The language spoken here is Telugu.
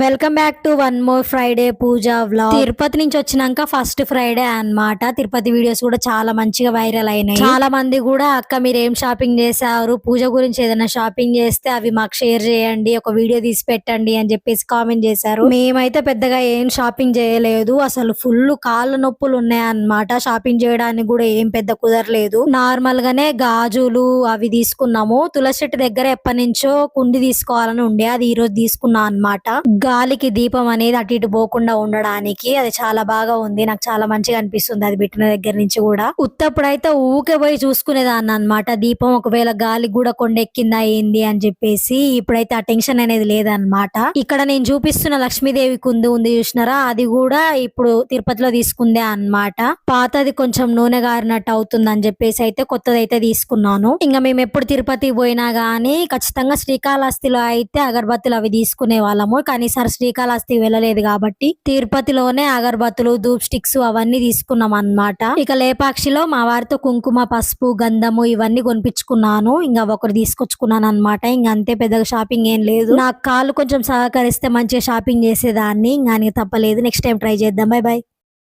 Welcome back to one more Friday puja vlog. Tirupati నుంచి వచ్చినాక ఫస్ట్ ఫ్రైడే అన్నమాట. తిరుపతి వీడియోస్ కూడా చాలా మంచిగా వైరల్ అయినాయి. చాలా మంది కూడా అక్క మీరు ఏం షాపింగ్ చేశారు, పూజ గురించి ఏదైనా షాపింగ్ చేస్తే అవి మాకు షేర్ చేయండి, ఒక వీడియో తీసి పెట్టండి అని చెప్పేసి కామెంట్ చేశారు. మేమైతే పెద్దగా ఏం షాపింగ్ చేయలేదు, అసలు ఫుల్ కాళ్ళ నొప్పులు ఉన్నాయన్నమాట. షాపింగ్ చేయడానికి కూడా ఏం పెద్ద కుదరలేదు. నార్మల్ గానే గాజులు అవి తీసుకున్నాము. తులసి చెట్టు దగ్గర ఎప్పటి నుంచో కుండి తీసుకోవాలని ఉండే, అది ఈ రోజు తీసుకున్నా అన్నమాట. గాలికి దీపం అనేది అటు ఇటు పోకుండా ఉండడానికి అది చాలా బాగా ఉంది. నాకు చాలా మంచిగా అనిపిస్తుంది అది పెట్టిన దగ్గర నుంచి కూడా. ఉత్తప్పుడైతే ఊకే పోయి చూసుకునేదాన్ని అన్నమాట, దీపం ఒకవేళ గాలికి కూడా కొండెక్కిందా ఏంది అని చెప్పేసి. ఇప్పుడైతే ఆ టెన్షన్ అనేది లేదన్నమాట. ఇక్కడ నేను చూపిస్తున్న లక్ష్మీదేవి కుంది ఉంది చూసినారా, అది కూడా ఇప్పుడు తిరుపతిలో తీసుకుందే అన్నమాట. పాతది కొంచెం నూనె గారినట్టు అవుతుంది అని చెప్పేసి అయితే కొత్తది అయితే తీసుకున్నాను. ఇంకా మేము ఎప్పుడు తిరుపతి పోయినా గానీ ఖచ్చితంగా శ్రీకాళహస్తిలో అయితే అగరబత్తులు అవి తీసుకునే వాళ్ళము. కానీ ఈసారి శ్రీకాళహస్తి వెళ్ళలేదు కాబట్టి తిరుపతిలోనే అగరబత్తులు, ధూప్ స్టిక్స్ అవన్నీ తీసుకున్నాం అన్నమాట. ఇక లేపాక్షిలో మా వారితో కుంకుమ, పసుపు, గంధము ఇవన్నీ కొనిపించుకున్నాను. ఇంకా ఒకటి తీసుకొచ్చుకున్నాను అన్నమాట. ఇంకా అంతే, పెద్దగా షాపింగ్ ఏం లేదు. నాకు కాళ్ళు కొంచెం సహకరిస్తే మంచిగా షాపింగ్ చేసేదాన్ని. ఇంకా తప్పలేదు, నెక్స్ట్ టైం ట్రై చేద్దాం. By by.